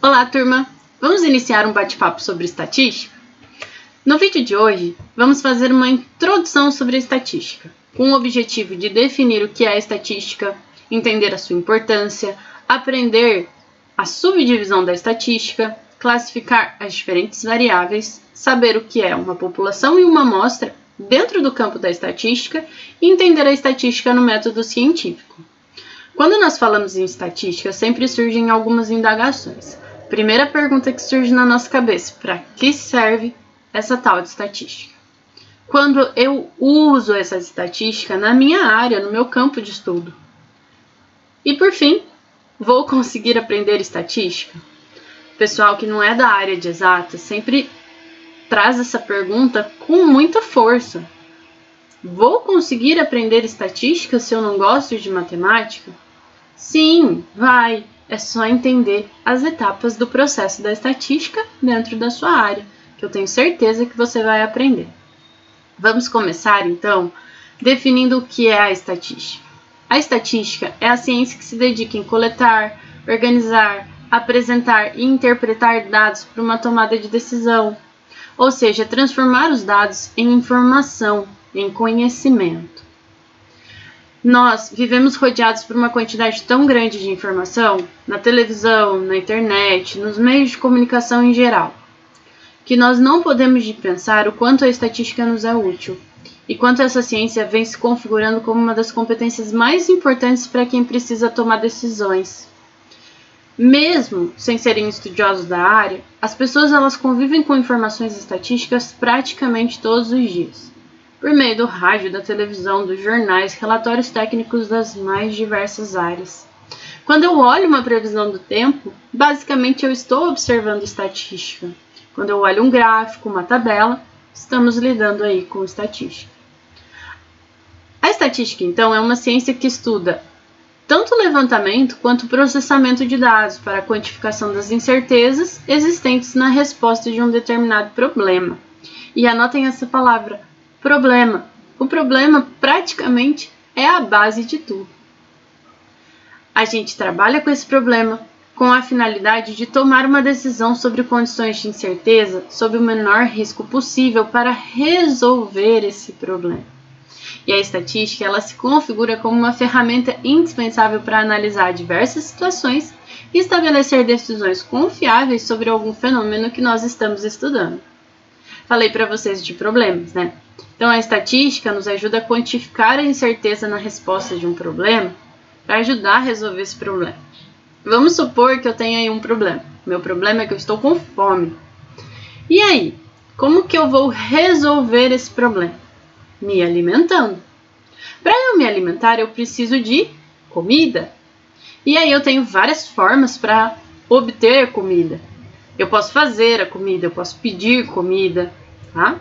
Olá, turma! Vamos iniciar um bate-papo sobre estatística? No vídeo de hoje, vamos fazer uma introdução sobre a estatística, com o objetivo de definir o que é a estatística, entender a sua importância, aprender a subdivisão da estatística, classificar as diferentes variáveis, saber o que é uma população e uma amostra dentro do campo da estatística e entender a estatística no método científico. Quando nós falamos em estatística, sempre surgem algumas indagações. Primeira pergunta que surge na nossa cabeça: para que serve essa tal de estatística? Quando eu uso essa estatística na minha área, no meu campo de estudo? E por fim, vou conseguir aprender estatística? O pessoal que não é da área de exatas sempre traz essa pergunta com muita força. Vou conseguir aprender estatística se eu não gosto de matemática? Sim, vai! É só entender as etapas do processo da estatística dentro da sua área, que eu tenho certeza que você vai aprender. Vamos começar, então, definindo o que é a estatística. A estatística é a ciência que se dedica em coletar, organizar, apresentar e interpretar dados para uma tomada de decisão, ou seja, transformar os dados em informação, em conhecimento. Nós vivemos rodeados por uma quantidade tão grande de informação, na televisão, na internet, nos meios de comunicação em geral, que nós não podemos pensar o quanto a estatística nos é útil e quanto essa ciência vem se configurando como uma das competências mais importantes para quem precisa tomar decisões. Mesmo sem serem estudiosos da área, as pessoas elas convivem com informações estatísticas praticamente todos os dias, por meio do rádio, da televisão, dos jornais, relatórios técnicos das mais diversas áreas. Quando eu olho uma previsão do tempo, basicamente eu estou observando estatística. Quando eu olho um gráfico, uma tabela, estamos lidando aí com estatística. A estatística, então, é uma ciência que estuda tanto o levantamento quanto o processamento de dados para a quantificação das incertezas existentes na resposta de um determinado problema. E anotem essa palavra, problema. O problema praticamente é a base de tudo. A gente trabalha com esse problema com a finalidade de tomar uma decisão sobre condições de incerteza sob o menor risco possível para resolver esse problema. E a estatística ela se configura como uma ferramenta indispensável para analisar diversas situações e estabelecer decisões confiáveis sobre algum fenômeno que nós estamos estudando. Falei para vocês de problemas, né? Então, a estatística nos ajuda a quantificar a incerteza na resposta de um problema para ajudar a resolver esse problema. Vamos supor que eu tenha aí um problema. Meu problema é que eu estou com fome. E aí, como que eu vou resolver esse problema? Me alimentando. Para eu me alimentar, eu preciso de comida. E aí eu tenho várias formas para obter comida. Eu posso fazer a comida, eu posso pedir comida, tá?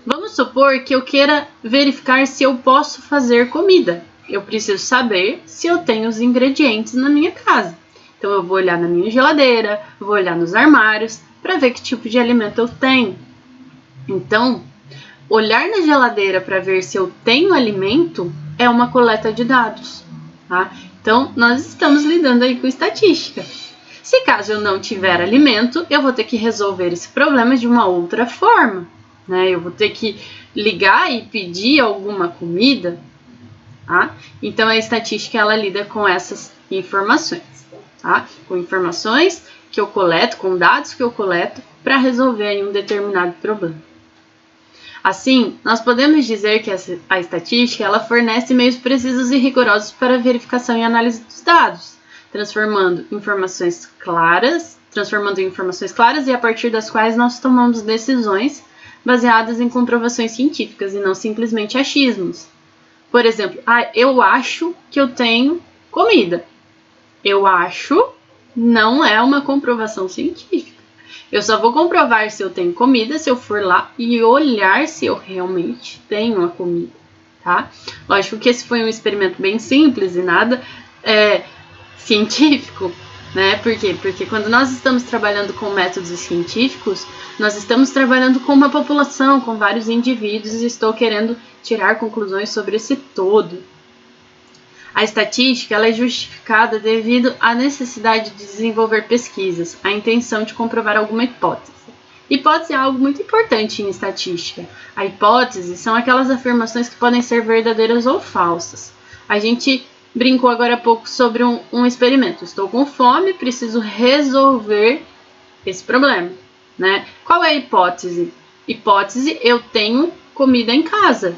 Vamos supor que eu queira verificar se eu posso fazer comida. Eu preciso saber se eu tenho os ingredientes na minha casa. Então eu vou olhar na minha geladeira, vou olhar nos armários para ver que tipo de alimento eu tenho. Então, olhar na geladeira para ver se eu tenho alimento é uma coleta de dados, tá? Então, nós estamos lidando aí com estatística. Se caso eu não tiver alimento, eu vou ter que resolver esse problema de uma outra forma, né? Eu vou ter que ligar e pedir alguma comida, tá? Então, a estatística ela lida com essas informações, tá? Com informações que eu coleto, com dados que eu coleto para resolver aí um determinado problema. Assim, nós podemos dizer que a estatística ela fornece meios precisos e rigorosos para verificação e análise dos dados, transformando informações claras e a partir das quais nós tomamos decisões baseadas em comprovações científicas e não simplesmente achismos. Por exemplo, eu acho que eu tenho comida. Eu acho não é uma comprovação científica. Eu só vou comprovar se eu tenho comida se eu for lá e olhar se eu realmente tenho a comida, tá? Lógico que esse foi um experimento bem simples e nada científico, né? Por quê? Porque quando nós estamos trabalhando com métodos científicos, nós estamos trabalhando com uma população, com vários indivíduos e estou querendo tirar conclusões sobre esse todo. A estatística ela é justificada devido à necessidade de desenvolver pesquisas, a intenção de comprovar alguma hipótese. Hipótese é algo muito importante em estatística. A hipótese são aquelas afirmações que podem ser verdadeiras ou falsas. A gente brincou agora há pouco sobre um experimento. Estou com fome, preciso resolver esse problema, né? Qual é a hipótese? Hipótese, eu tenho comida em casa.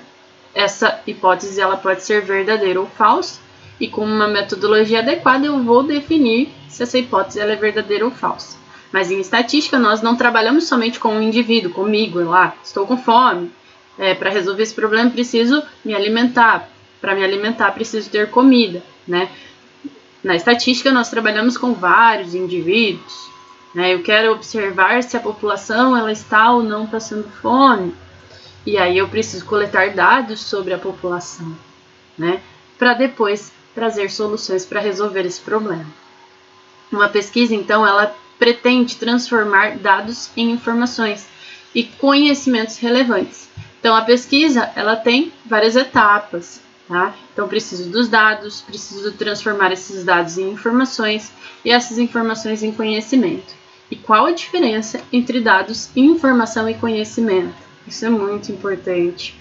Essa hipótese ela pode ser verdadeira ou falsa, e com uma metodologia adequada eu vou definir se essa hipótese ela é verdadeira ou falsa. Mas em estatística nós não trabalhamos somente com um indivíduo, comigo, lá, estou com fome, para resolver esse problema preciso me alimentar, para me alimentar preciso ter comida, né? Na estatística nós trabalhamos com vários indivíduos, né? Eu quero observar se a população ela está ou não passando fome, e aí eu preciso coletar dados sobre a população, né? Para depois trazer soluções para resolver esse problema. Uma pesquisa, então, ela pretende transformar dados em informações e conhecimentos relevantes. Então, a pesquisa, ela tem várias etapas, tá? Então, preciso dos dados, preciso transformar esses dados em informações e essas informações em conhecimento. E qual a diferença entre dados, informação e conhecimento? Isso é muito importante.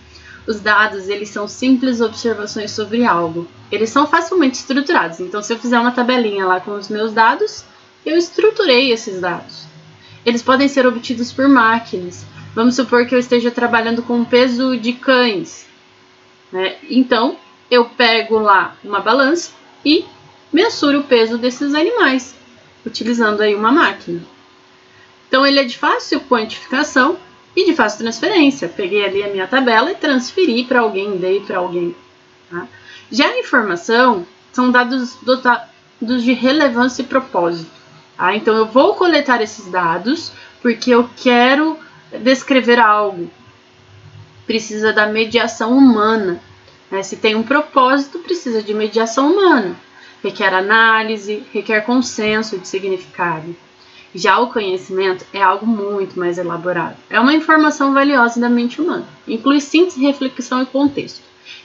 Os dados, eles são simples observações sobre algo. Eles são facilmente estruturados. Então, se eu fizer uma tabelinha lá com os meus dados, eu estruturei esses dados. Eles podem ser obtidos por máquinas. Vamos supor que eu esteja trabalhando com peso de cães, né? Então, eu pego lá uma balança e mensuro o peso desses animais, utilizando aí uma máquina. Então, ele é de fácil quantificação e de fácil transferência. Peguei ali a minha tabela e transferi para alguém, dei para alguém. Tá? Já a informação são dados dotados de relevância e propósito. Tá? Então, eu vou coletar esses dados porque eu quero descrever algo. Precisa da mediação humana. Né? Se tem um propósito, precisa de mediação humana. Requer análise, requer consenso de significado. Já o conhecimento é algo muito mais elaborado. É uma informação valiosa da mente humana. Inclui síntese, reflexão e contexto.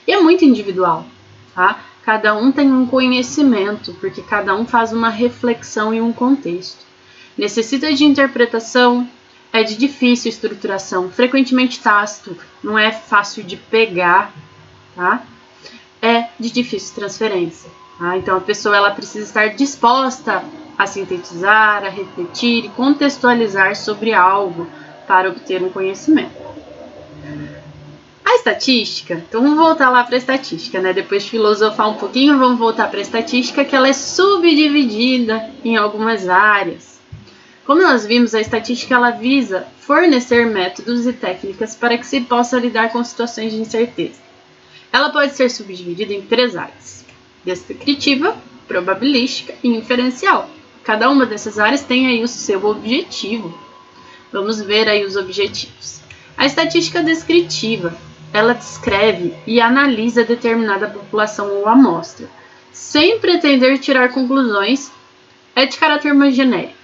E é muito individual, tá? Cada um tem um conhecimento, porque cada um faz uma reflexão e um contexto. Necessita de interpretação, é de difícil estruturação, frequentemente tácito, não é fácil de pegar, tá? É de difícil transferência. Tá? Então a pessoa ela precisa estar disposta a sintetizar, a refletir e contextualizar sobre algo para obter um conhecimento. A estatística, então vamos voltar lá para a estatística, né? Depois de filosofar um pouquinho, vamos voltar para a estatística, que ela é subdividida em algumas áreas. Como nós vimos, a estatística ela visa fornecer métodos e técnicas para que se possa lidar com situações de incerteza. Ela pode ser subdividida em 3 áreas: descritiva, probabilística e inferencial. Cada uma dessas áreas tem aí o seu objetivo. Vamos ver aí os objetivos. A estatística descritiva, ela descreve e analisa determinada população ou amostra, sem pretender tirar conclusões, é de caráter mais genérico.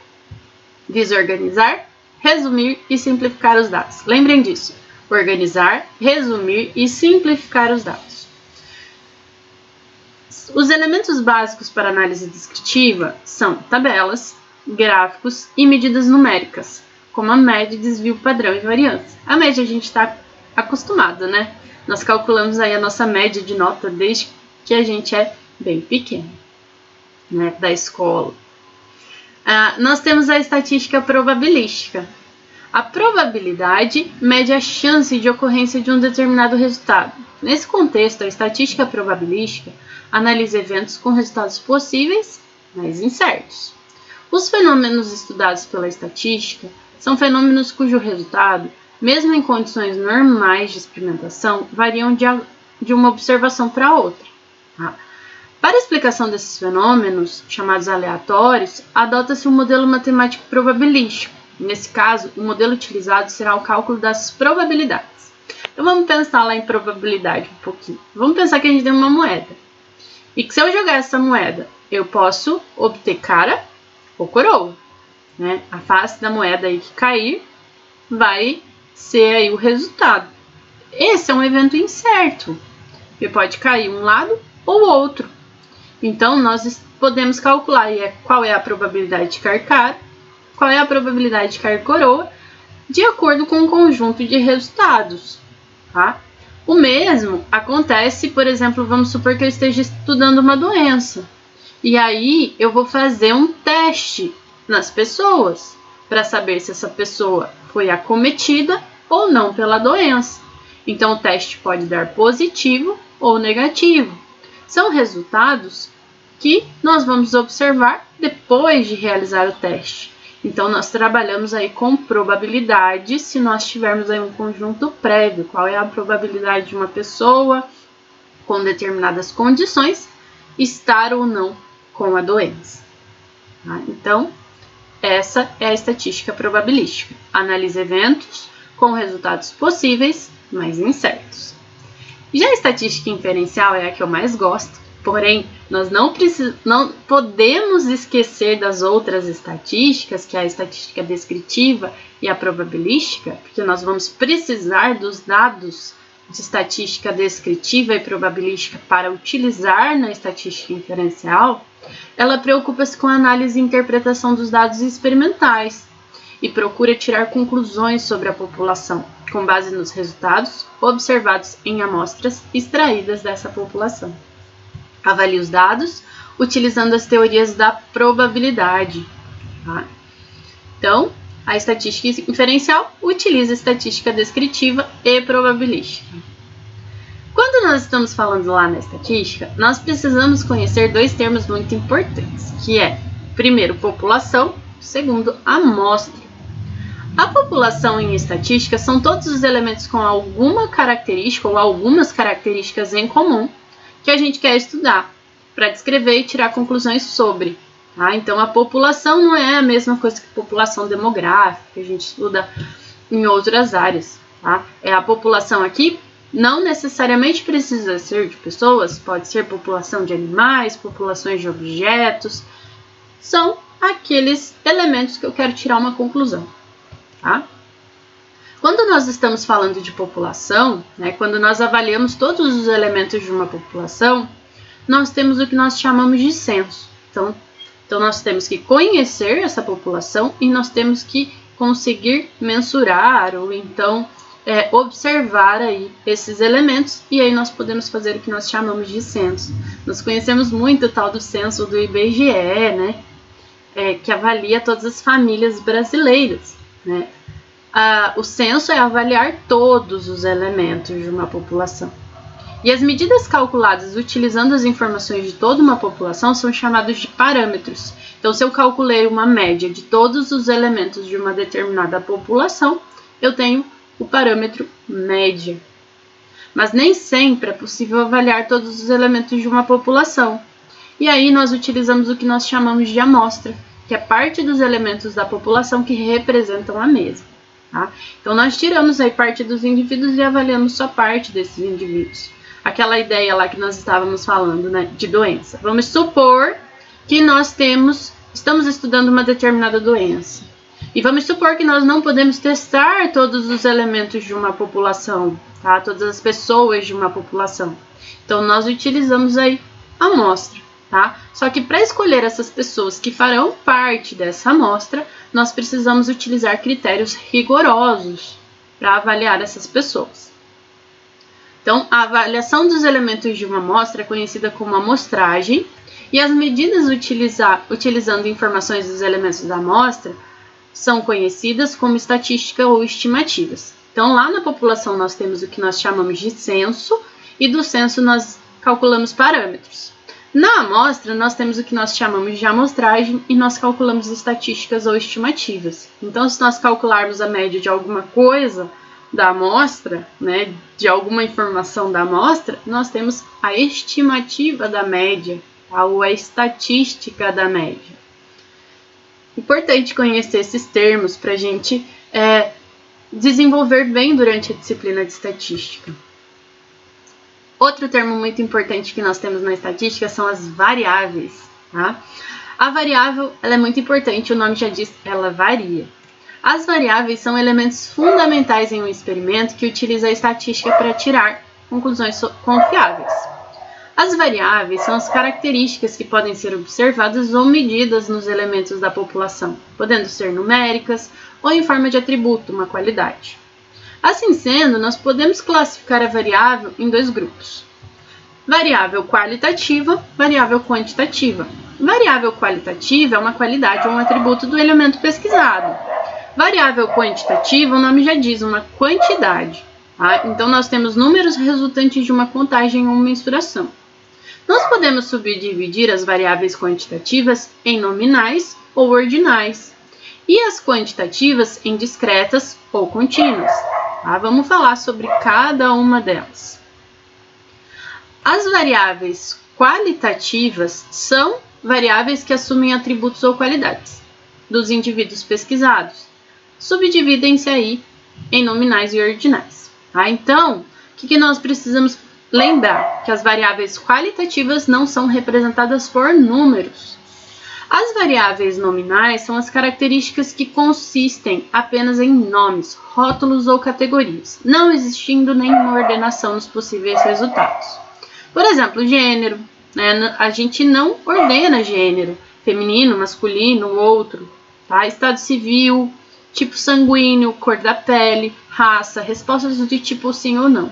Visa organizar, resumir e simplificar os dados. Lembrem disso, organizar, resumir e simplificar os dados. Os elementos básicos para análise descritiva são tabelas, gráficos e medidas numéricas, como a média, desvio padrão e variância. A média a gente está acostumado, né? Nós calculamos aí a nossa média de nota desde que a gente é bem pequeno, né? Da escola. Nós temos a estatística probabilística. A probabilidade mede a chance de ocorrência de um determinado resultado. Nesse contexto, a estatística probabilística analisa eventos com resultados possíveis, mas incertos. Os fenômenos estudados pela estatística são fenômenos cujo resultado, mesmo em condições normais de experimentação, variam de uma observação para outra. Tá? Para a explicação desses fenômenos, chamados aleatórios, adota-se um modelo matemático probabilístico. Nesse caso, o modelo utilizado será o cálculo das probabilidades. Então vamos pensar lá em probabilidade um pouquinho. Vamos pensar que a gente tem uma moeda. E que se eu jogar essa moeda, eu posso obter cara ou coroa. Né? A face da moeda aí que cair vai ser aí o resultado. Esse é um evento incerto. Ele pode cair um lado ou outro. Então, nós podemos calcular qual é a probabilidade de cair caro, qual é a probabilidade de cair coroa, de acordo com o conjunto de resultados, tá? O mesmo acontece, por exemplo, vamos supor que eu esteja estudando uma doença. E aí eu vou fazer um teste nas pessoas para saber se essa pessoa foi acometida ou não pela doença. Então o teste pode dar positivo ou negativo. São resultados que nós vamos observar depois de realizar o teste. Então nós trabalhamos aí com probabilidade se nós tivermos aí um conjunto prévio. Qual é a probabilidade de uma pessoa com determinadas condições estar ou não com a doença. Tá? Então, essa é a estatística probabilística. Analisa eventos com resultados possíveis, mas incertos. Já a estatística inferencial é a que eu mais gosto, porém, nós não podemos esquecer das outras estatísticas, que é a estatística descritiva e a probabilística, porque nós vamos precisar dos dados de estatística descritiva e probabilística para utilizar na estatística inferencial. Ela preocupa-se com a análise e interpretação dos dados experimentais e procura tirar conclusões sobre a população, com base nos resultados observados em amostras extraídas dessa população. Avalia os dados utilizando as teorias da probabilidade. Tá? Então, a estatística inferencial utiliza a estatística descritiva e probabilística. Quando nós estamos falando lá na estatística, nós precisamos conhecer dois termos muito importantes, que é, primeiro, população, segundo, amostra. A população em estatística são todos os elementos com alguma característica ou algumas características em comum que a gente quer estudar para descrever e tirar conclusões sobre. Tá? Então, a população não é a mesma coisa que população demográfica, que a gente estuda em outras áreas. Tá? É a população aqui, não necessariamente precisa ser de pessoas, pode ser população de animais, populações de objetos. São aqueles elementos que eu quero tirar uma conclusão. Tá? Quando nós estamos falando de população, né, quando nós avaliamos todos os elementos de uma população, nós temos o que nós chamamos de censo. Então nós temos que conhecer essa população e nós temos que conseguir mensurar ou então observar aí esses elementos, e aí nós podemos fazer o que nós chamamos de censo. Nós conhecemos muito o tal do censo do IBGE, né, que avalia todas as famílias brasileiras, né. O censo é avaliar todos os elementos de uma população. E as medidas calculadas utilizando as informações de toda uma população são chamadas de parâmetros. Então, se eu calculei uma média de todos os elementos de uma determinada população, eu tenho o parâmetro média. Mas nem sempre é possível avaliar todos os elementos de uma população. E aí nós utilizamos o que nós chamamos de amostra, que é parte dos elementos da população que representam a mesma. Tá? Então, nós tiramos aí parte dos indivíduos e avaliamos só parte desses indivíduos. Aquela ideia lá que nós estávamos falando, né, de doença. Vamos supor que nós estamos estudando uma determinada doença. E vamos supor que nós não podemos testar todos os elementos de uma população, tá? Todas as pessoas de uma população. Então, nós utilizamos aí a amostra. Tá? Só que para escolher essas pessoas que farão parte dessa amostra, nós precisamos utilizar critérios rigorosos para avaliar essas pessoas. Então, a avaliação dos elementos de uma amostra é conhecida como amostragem, e as medidas utilizando informações dos elementos da amostra são conhecidas como estatística ou estimativas. Então, lá na população nós temos o que nós chamamos de censo, e do censo nós calculamos parâmetros. Na amostra, nós temos o que nós chamamos de amostragem e nós calculamos estatísticas ou estimativas. Então, se nós calcularmos a média de alguma coisa da amostra, né, de alguma informação da amostra, nós temos a estimativa da média, ou a estatística da média. Importante conhecer esses termos para a gente desenvolver bem durante a disciplina de estatística. Outro termo muito importante que nós temos na estatística são as variáveis. Tá? A variável ela é muito importante, o nome já diz, ela varia. As variáveis são elementos fundamentais em um experimento que utiliza a estatística para tirar conclusões confiáveis. As variáveis são as características que podem ser observadas ou medidas nos elementos da população, podendo ser numéricas ou em forma de atributo, uma qualidade. Assim sendo, nós podemos classificar a variável em dois grupos: variável qualitativa, variável quantitativa. Variável qualitativa é uma qualidade ou um atributo do elemento pesquisado. Variável quantitativa, o nome já diz, uma quantidade. Tá? Então, nós temos números resultantes de uma contagem ou mensuração. Nós podemos subdividir as variáveis quantitativas em nominais ou ordinais e as quantitativas em discretas ou contínuas. Tá? Vamos falar sobre cada uma delas. As variáveis qualitativas são variáveis que assumem atributos ou qualidades dos indivíduos pesquisados. Subdividem-se aí em nominais e ordinais. Tá? Então, o que nós precisamos lembrar? Que as variáveis qualitativas não são representadas por números. As variáveis nominais são as características que consistem apenas em nomes, rótulos ou categorias, não existindo nenhuma ordenação nos possíveis resultados. Por exemplo, gênero, né? A gente não ordena gênero, feminino, masculino, outro. Tá? Estado civil, tipo sanguíneo, cor da pele, raça, respostas de tipo sim ou não.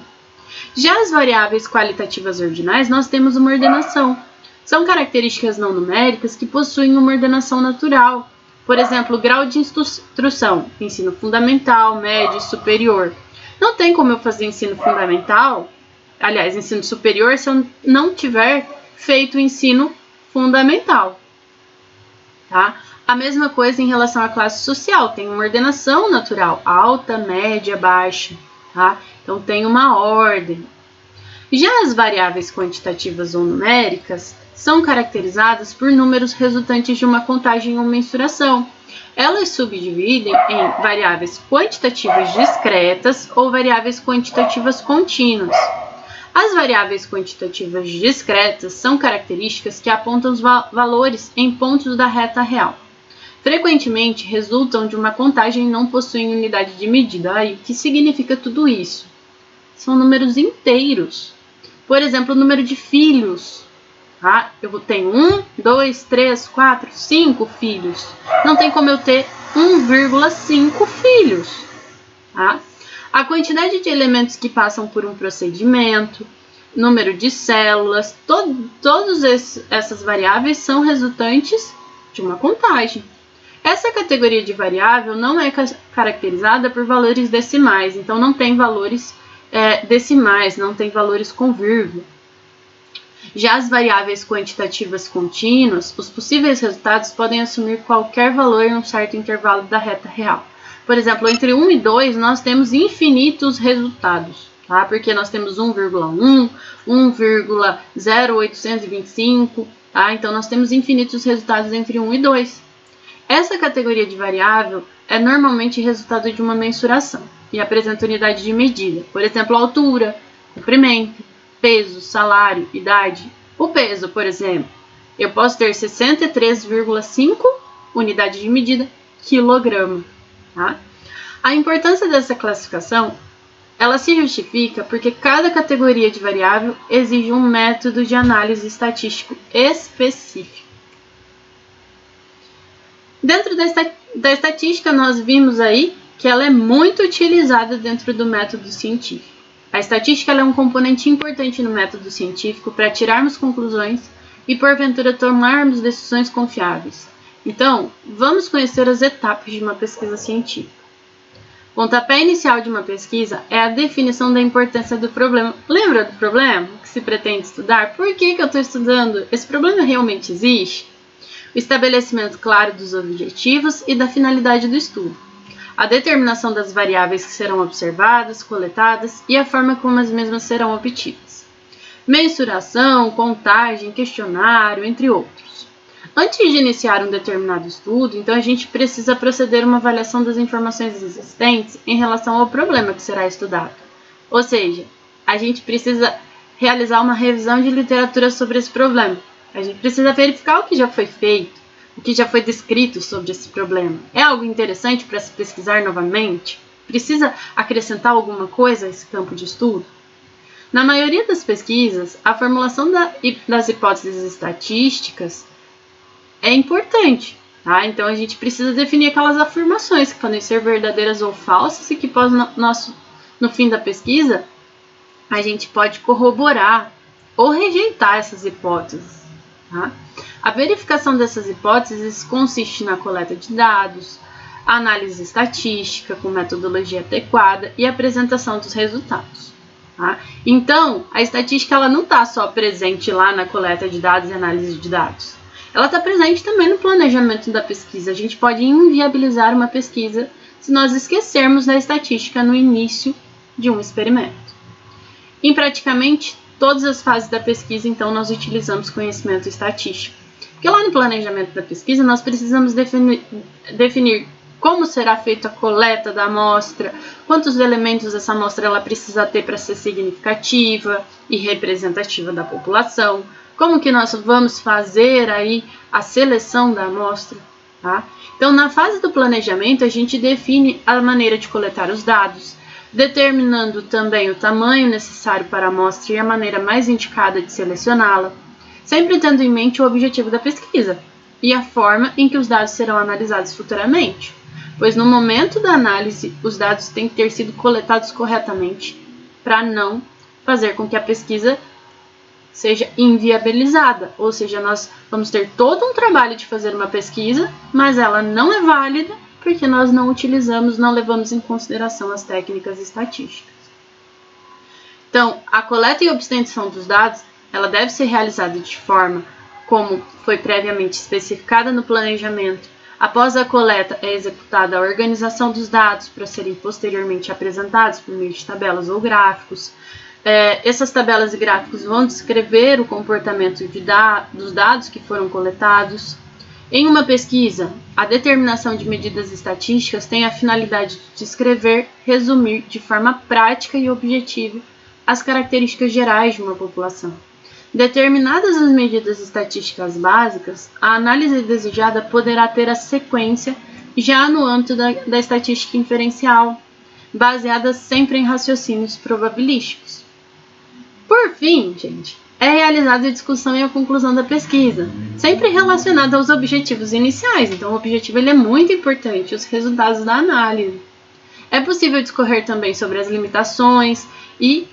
Já as variáveis qualitativas ordinais, nós temos uma ordenação. São características não numéricas que possuem uma ordenação natural. Por exemplo, grau de instrução, ensino fundamental, médio e superior. Não tem como eu fazer ensino fundamental, aliás, ensino superior, se eu não tiver feito o ensino fundamental. Tá? A mesma coisa em relação à classe social, tem uma ordenação natural, alta, média, baixa. Tá? Então, tem uma ordem. Já as variáveis quantitativas ou numéricas são caracterizadas por números resultantes de uma contagem ou mensuração. Elas subdividem em variáveis quantitativas discretas ou variáveis quantitativas contínuas. As variáveis quantitativas discretas são características que apontam os valores em pontos da reta real. Frequentemente resultam de uma contagem e não possuem unidade de medida. O que significa tudo isso? São números inteiros. Por exemplo, o número de filhos. Tá? Eu tenho 1, 2, 3, 4, 5 filhos. Não tem como eu ter 1,5 filhos. Tá? A quantidade de elementos que passam por um procedimento, número de células, todas essas variáveis são resultantes de uma contagem. Essa categoria de variável não é caracterizada por valores decimais, então não tem valores decimais, não tem valores com vírgula. Já as variáveis quantitativas contínuas, os possíveis resultados podem assumir qualquer valor em um certo intervalo da reta real. Por exemplo, entre 1 e 2 nós temos infinitos resultados, tá? Porque nós temos 1,1, 1,0825, tá? Então nós temos infinitos resultados entre 1 e 2. Essa categoria de variável é normalmente resultado de uma mensuração e apresenta unidade de medida, por exemplo, altura, comprimento, peso, salário, idade. O peso, por exemplo, eu posso ter 63,5 unidade de medida, quilograma. Tá? A importância dessa classificação, ela se justifica porque cada categoria de variável exige um método de análise estatístico específico. Dentro da estatística, nós vimos aí que ela é muito utilizada dentro do método científico. A estatística ela é um componente importante no método científico para tirarmos conclusões e, porventura, tomarmos decisões confiáveis. Então, vamos conhecer as etapas de uma pesquisa científica. O pontapé inicial de uma pesquisa é a definição da importância do problema. Lembra do problema que se pretende estudar? Por que eu estou estudando? Esse problema realmente existe? O estabelecimento claro dos objetivos e da finalidade do estudo. A determinação das variáveis que serão observadas, coletadas e a forma como as mesmas serão obtidas. Mensuração, contagem, questionário, entre outros. Antes de iniciar um determinado estudo, então a gente precisa proceder a uma avaliação das informações existentes em relação ao problema que será estudado. Ou seja, a gente precisa realizar uma revisão de literatura sobre esse problema. A gente precisa verificar o que já foi feito, o que já foi descrito sobre esse problema. É algo interessante para se pesquisar novamente? Precisa acrescentar alguma coisa a esse campo de estudo? Na maioria das pesquisas, a formulação das hipóteses estatísticas é importante, tá? Então a gente precisa definir aquelas afirmações que podem ser verdadeiras ou falsas e que no fim da pesquisa a gente pode corroborar ou rejeitar essas hipóteses, tá? A verificação dessas hipóteses consiste na coleta de dados, análise estatística com metodologia adequada e apresentação dos resultados. Tá? Então, a estatística ela não está só presente lá na coleta de dados e análise de dados. Ela está presente também no planejamento da pesquisa. A gente pode inviabilizar uma pesquisa se nós esquecermos da estatística no início de um experimento. Em praticamente todas as fases da pesquisa, então, nós utilizamos conhecimento estatístico. Porque lá no planejamento da pesquisa, nós precisamos definir como será feita a coleta da amostra, quantos elementos essa amostra ela precisa ter para ser significativa e representativa da população, como que nós vamos fazer aí a seleção da amostra, tá? Então, na fase do planejamento, a gente define a maneira de coletar os dados, determinando também o tamanho necessário para a amostra e a maneira mais indicada de selecioná-la, sempre tendo em mente o objetivo da pesquisa e a forma em que os dados serão analisados futuramente, pois no momento da análise, os dados têm que ter sido coletados corretamente para não fazer com que a pesquisa seja inviabilizada, ou seja, nós vamos ter todo um trabalho de fazer uma pesquisa, mas ela não é válida porque nós não levamos em consideração as técnicas estatísticas. Então, a coleta e obtenção dos dados, ela deve ser realizada de forma como foi previamente especificada no planejamento. Após a coleta, é executada a organização dos dados para serem posteriormente apresentados por meio de tabelas ou gráficos. Essas tabelas e gráficos vão descrever o comportamento dos dados que foram coletados. Em uma pesquisa, a determinação de medidas estatísticas tem a finalidade de descrever, resumir de forma prática e objetiva as características gerais de uma população. Determinadas as medidas estatísticas básicas, a análise desejada poderá ter a sequência já no âmbito da estatística inferencial, baseada sempre em raciocínios probabilísticos. Por fim, gente, é realizada a discussão e a conclusão da pesquisa, sempre relacionada aos objetivos iniciais. Então, o objetivo ele é muito importante, os resultados da análise. É possível discorrer também sobre as limitações e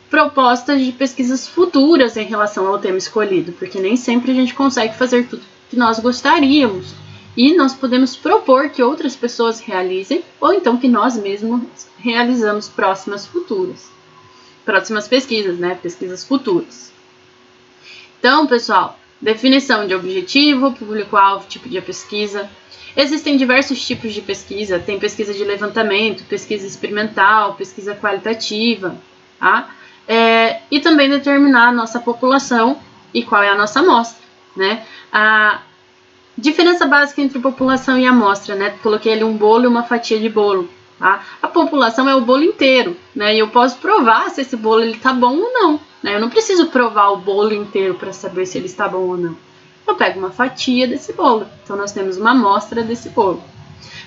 propostas de pesquisas futuras em relação ao tema escolhido, porque nem sempre a gente consegue fazer tudo que nós gostaríamos. E nós podemos propor que outras pessoas realizem, ou então que nós mesmos realizamos próximas pesquisas, né? Pesquisas futuras. Então, pessoal, definição de objetivo, público-alvo, tipo de pesquisa. Existem diversos tipos de pesquisa, tem pesquisa de levantamento, pesquisa experimental, pesquisa qualitativa, tá? E também determinar a nossa população e qual é a nossa amostra, né? A diferença básica entre população e amostra, né? Coloquei ali um bolo e uma fatia de bolo, tá? A população é o bolo inteiro, né? E eu posso provar se esse bolo está bom ou não, né? Eu não preciso provar o bolo inteiro para saber se ele está bom ou não. Eu pego uma fatia desse bolo, então nós temos uma amostra desse bolo.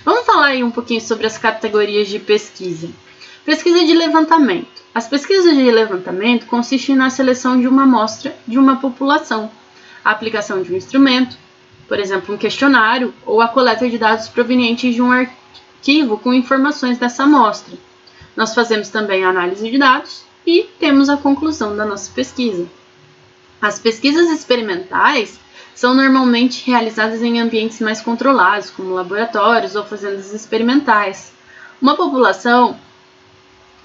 Vamos falar aí um pouquinho sobre as categorias de pesquisa. Pesquisa de levantamento. As pesquisas de levantamento consistem na seleção de uma amostra de uma população, a aplicação de um instrumento, por exemplo, um questionário, ou a coleta de dados provenientes de um arquivo com informações dessa amostra. Nós fazemos também a análise de dados e temos a conclusão da nossa pesquisa. As pesquisas experimentais são normalmente realizadas em ambientes mais controlados, como laboratórios ou fazendas experimentais. Uma população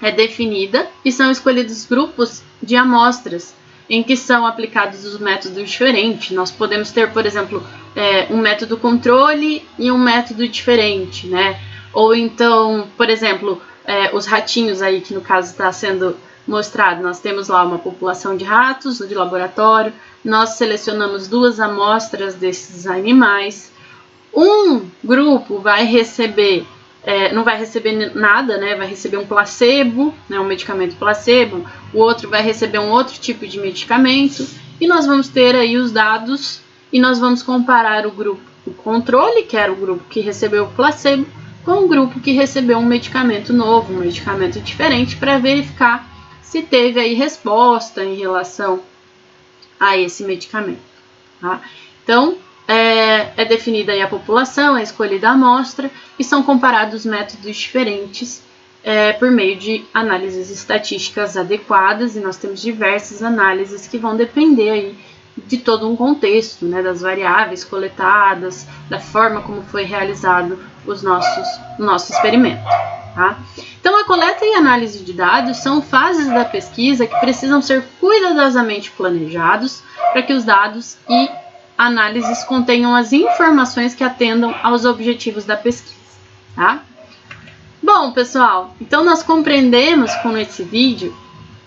é definida e são escolhidos grupos de amostras em que são aplicados os métodos diferentes. Nós podemos ter, por exemplo, um método controle e um método diferente, né? Ou então, por exemplo, os ratinhos aí, que no caso está sendo mostrado. Nós temos lá uma população de ratos de laboratório, nós selecionamos 2 amostras desses animais. Um grupo vai receber não vai receber nada, né? Vai receber um placebo, né? Um medicamento placebo, o outro vai receber um outro tipo de medicamento, e nós vamos ter aí os dados e nós vamos comparar o grupo do controle, que era o grupo que recebeu o placebo, com o grupo que recebeu um medicamento novo, um medicamento diferente, para verificar se teve aí resposta em relação a esse medicamento. Tá? Então, é definida aí a população, é escolhida a amostra e são comparados métodos diferentes por meio de análises estatísticas adequadas, e nós temos diversas análises que vão depender aí de todo um contexto, né, das variáveis coletadas, da forma como foi realizado o nosso experimento. Tá? Então, a coleta e análise de dados são fases da pesquisa que precisam ser cuidadosamente planejados para que os dados e análises contenham as informações que atendam aos objetivos da pesquisa. Tá? Bom, pessoal, então nós compreendemos com esse vídeo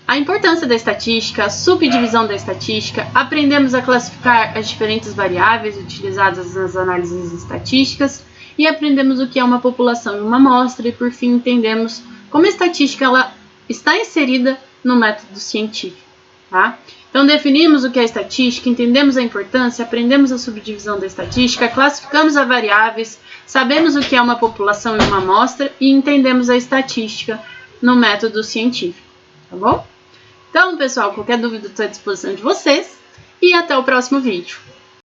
a importância da estatística, a subdivisão da estatística, aprendemos a classificar as diferentes variáveis utilizadas nas análises estatísticas e aprendemos o que é uma população e uma amostra e, por fim, entendemos como a estatística ela está inserida no método científico. Tá? Então, definimos o que é estatística, entendemos a importância, aprendemos a subdivisão da estatística, classificamos as variáveis, sabemos o que é uma população e uma amostra e entendemos a estatística no método científico. Tá bom? Então, pessoal, qualquer dúvida estou à disposição de vocês e até o próximo vídeo.